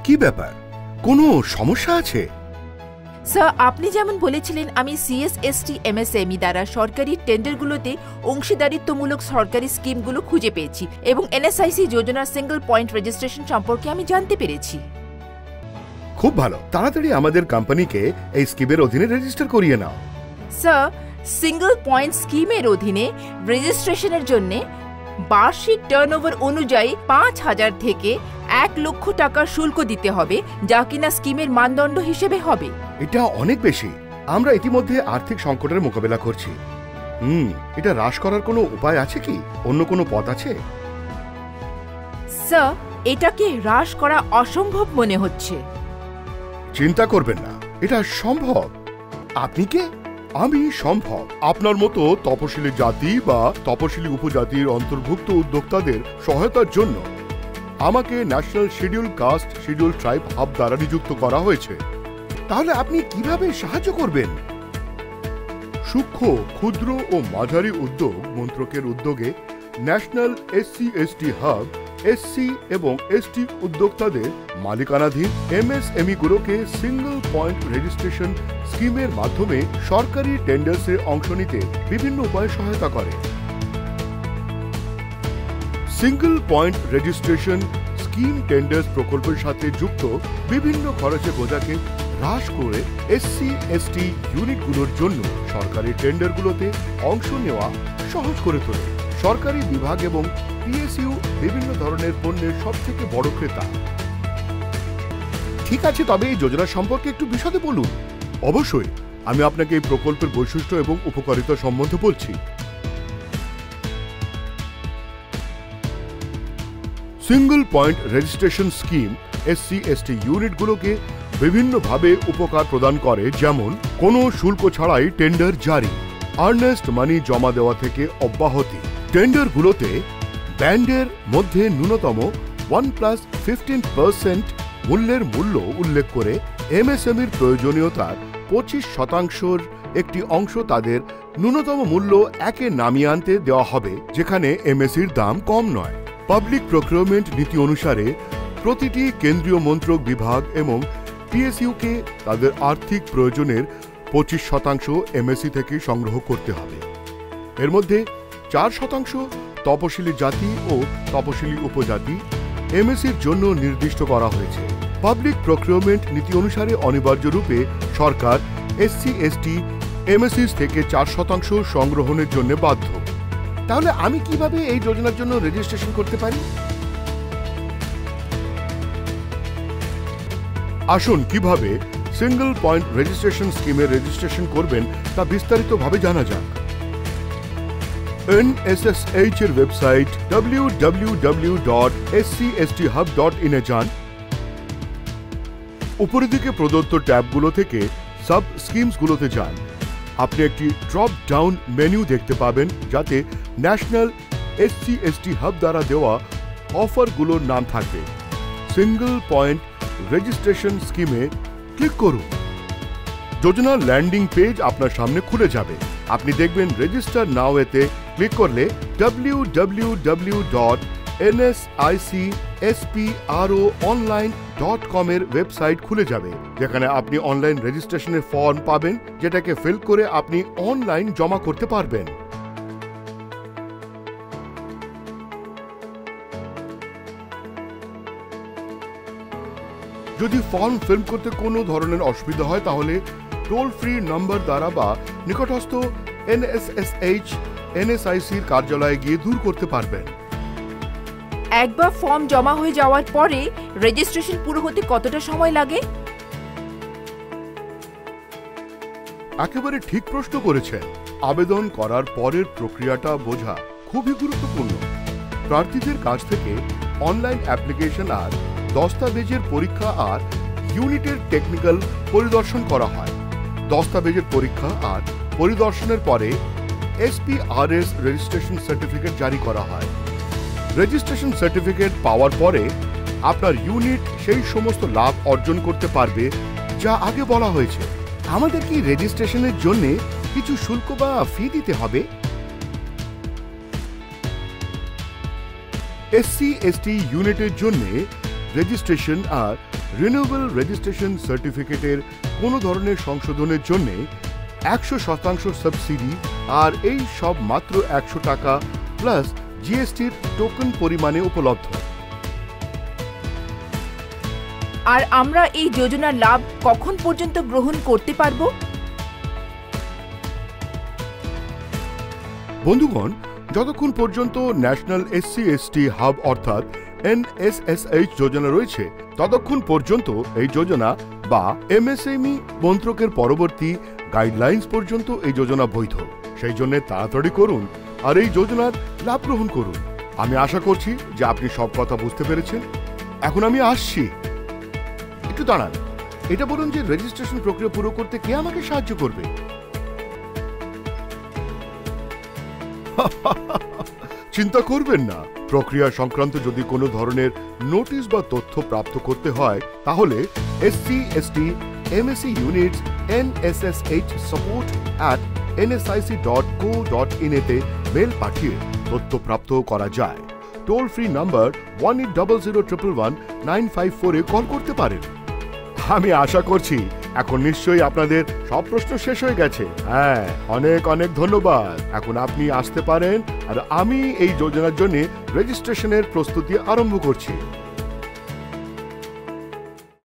কি ব্যাপার, কোনো সমস্যা আছে? স্যার, আপনি যেমন বলেছিলেন আমি CSST MSME দ্বারা সরকারি টেন্ডারগুলোতে অংশীদারিত্বমূলক সরকারি স্কিমগুলো খুঁজে পেয়েছি এবং NSIC যোজনার সিঙ্গল পয়েন্ট রেজিস্ট্রেশন সম্পর্কে আমি জানতে পেরেছি। খুব ভালো, তাড়াতাড়ি আমাদের কোম্পানিকে এই স্কিমের অধীনে রেজিস্টার করিয়ে নাও। স্যার, সিঙ্গল পয়েন্ট স্কিমের অধীনে রেজিস্ট্রেশনের জন্য বার্ষিক টার্নওভার অনুযায়ী ৫,০০০ থেকে ১ লক্ষ টাকার শুল্ক দিতে হবে, যা কিনা স্কিমের মানদণ্ড হিসেবে হবে। এটা অনেক বেশি। আমরা ইতিমধ্যে আর্থিক সংকটের মোকাবেলা করছি। এটা হ্রাস করার কোনো উপায় আছে কি? অন্য কোনো পথ আছে? স্যার, এটাকে হ্রাস করা অসম্ভব মনে হচ্ছে। চিন্তা করবেন না, এটা সম্ভব। আপনি কে? আমি সম্ভব। আপনার মতো তপশিলি জাতি বা তপশিলি উপজাতির অন্তর্ভুক্ত উদ্যোক্তাদের সহায়তার জন্য আমাকে national schedule caste schedule tribe hub দ্বারা নিযুক্ত করা হয়েছে। তাহলে আপনি কিভাবে সাহায্য করবেন? সূক্ষ্ম, ক্ষুদ্র ও মাঝারি উদ্যোগ মন্ত্রকের উদ্যোগে ন্যাশনাল SC/ST হাব SC এবং ST উদ্যোক্তাদের মালিকানাধীন MSME গুলোকে সিঙ্গল পয়েন্ট রেজিস্ট্রেশন স্কিমের মাধ্যমে সরকারি টেন্ডার্সে অংশ নিতে বিভিন্ন উপায়ে সহায়তা করে। Single point registration scheme tenders প্রকল্পের সাথে যুক্ত বিভিন্ন খরচের বোঝাকে হ্রাস করে SC/ST ইউনিটগুলোর জন্য সরকারি টেন্ডারগুলোতে অংশ নেওয়া সহজ করে তোলে। সরকারি বিভাগ এবং PSU বিভিন্ন ধরনের পণ্যের সবথেকে বড় ক্রেতা। ঠিক আছে, তবে এই যোজনা সম্পর্কে একটু বিশদে বলুন। অবশ্যই, আমি আপনাকে এই প্রকল্পের বৈশিষ্ট্য এবং উপকারিতা সম্বন্ধে বলছি। Single point registration scheme SC/ST ইউনিটগুলোকে বিভিন্নভাবে উপকার প্রদান করে, যেমন কোনো শুল্ক ছাড়াই টেন্ডার জারি, আর্নেস্ট মানি জমা দেওয়া থেকে অব্যাহতি, টেন্ডারগুলোতে ব্যান্ডের মধ্যে ন্যূনতম 1+15% মূল্যের মূল্য উল্লেখ করে MSMEর প্রয়োজনীয়তার 25% একটি অংশ তাদের ন্যূনতম মূল্য 1-এ নামিয়ে আনতে দেওয়া হবে, যেখানে MSEর দাম কম নয়। পাবলিক প্রকিউরমেন্ট নীতি অনুসারে প্রতিটি কেন্দ্রীয় মন্ত্রক, বিভাগ এবং PSUকে তাদের আর্থিক প্রয়োজনের 25% MSE থেকে সংগ্রহ করতে হবে। এর মধ্যে 4% তপশিলি জাতি ও তপশিলি উপজাতি MSEর জন্য নির্দিষ্ট করা হয়েছে। পাবলিক প্রকিউরমেন্ট নীতি অনুসারে অনিবার্য রূপে সরকার SC/ST MSEs থেকে 4% সংগ্রহণের জন্য বাধ্য। তাহলে আমি কিভাবে এই যোজনার জন্য রেজিস্ট্রেশন করতে পারি? আসুন, কিভাবে সিঙ্গল পয়েন্ট রেজিস্ট্রেশন স্কিমে রেজিস্ট্রেশন করবেন তা বিস্তারিতভাবে জানা যাক। NSSH এর ওয়েবসাইট www.scSThub.in এ যান। উপরের দিকে প্রদত্ত ট্যাবগুলো থেকে সাব স্কিমসগুলোতে যান। আপনি একটি ড্রপ ডাউন মেনু দেখতে পাবেন, যাতে ন্যাশনাল SC/ST হাব দ্বারা দেওয়া অফারগুলোর নাম থাকবে। সিঙ্গল পয়েন্ট রেজিস্ট্রেশন স্কিমে ক্লিক করুন। যোজনার ল্যান্ডিং পেজ আপনার সামনে খুলে যাবে। আপনি দেখবেন রেজিস্টার নাও এতে ক্লিক করলে www.nsicspronline.com এর ওয়েবসাইট খুলে যাবে, যেখানে আপনি অনলাইন রেজিস্ট্রেশনের ফর্ম পাবেন, যেটাকে ফিল করে আপনি অনলাইন জমা করতে পারবেন। যদি ফর্ম ফিল করতে কোনো ধরনের অসুবিধা হয়, তাহলে টোল ফ্রি নম্বর দ্বারা বা নিকটস্থ NSSH NSICর কার্যালয়ে গিয়ে দূর করতে পারবেন। একবার ফর্ম জমা হয়ে যাওয়ার পরে রেজিস্ট্রেশন পুরো হতে কতটা সময় লাগে? একেবারে ঠিক প্রশ্ন করেছেন। আবেদন করার পরের প্রক্রিয়াটা বোঝা খুবই গুরুত্বপূর্ণ। প্রার্থীদের কাছ থেকে অনলাইন অ্যাপ্লিকেশন আর দস্তাবেজের পরীক্ষা আর ইউনিটের টেকনিক্যাল পরিদর্শন করা হয়। দস্তাবেজের পরীক্ষা আর পরিদর্শনের পরে SPRS রেজিস্ট্রেশন সার্টিফিকেট জারি করা হয়। রেজিস্ট্রেশন সার্টিফিকেট পাওয়ার পরে আপনার ইউনিট সেই সমস্ত লাভ অর্জন করতে পারবে যা আগে বলা হয়েছে। আমাদের কি রেজিস্ট্রেশনের জন্য কিছু শুল্ক বা ফি দিতে হবে? SC/ST ইউনিটের জন্য রেজিস্ট্রেশন আর রিনিউয়েবল রেজিস্ট্রেশন সার্টিফিকেটের কোনো ধরনের সংশোধনের জন্য 100% সাবসিডি, আর এই সব মাত্র 100 টাকা প্লাস জিএসটির টোকেন পরিমাণে উপলব্ধ। আর আমরা এই যোজনার লাভ কখন পর্যন্ত গ্রহণ করতে পারবো? বন্ধুগণ, যতক্ষণ পর্যন্ত ন্যাশনাল SC/ST হাব অর্থাৎ NSSH যোজনা রয়েছে ততক্ষণ পর্যন্ত এই যোজনা বা MSME মন্ত্রকের পরবর্তী গাইডলাইন্স পর্যন্ত এই যোজনা বৈধ। সেই জন্য তাড়াতাড়ি করুন আর এই যোজনার লাভ গ্রহণ করুন। আমি আশা করছি যে আপনি সব কথা বুঝতে পেরেছেন। এখন আমি আসছি। একটু দাঁড়ান, এটা বলুন যে রেজিস্ট্রেশন প্রক্রিয়া পুরো করতে কে আমাকে সাহায্য করবে? চিন্তা করবেন না, প্রক্রিয়া সংক্রান্ত যদি কোনো ধরনের নোটিশ বা তথ্য প্রাপ্ত করতে হয় তাহলে SC/ST MSE Units NSSH support@nsic.co.in তে মেল পাঠিয়ে তথ্য প্রাপ্ত করা যায়। টোল ফ্রি নাম্বার 1800111954 এ কল করতে পারেন। আমি আশা করছি এখন নিশ্চয়ই আপনাদের সব প্রশ্ন শেষ হয়ে গেছে। হ্যাঁ, অনেক অনেক ধন্যবাদ। এখন আপনি আসতে পারেন আর আমি এই যোজনার জন্য রেজিস্ট্রেশনের প্রস্তুতি আরম্ভ করছি।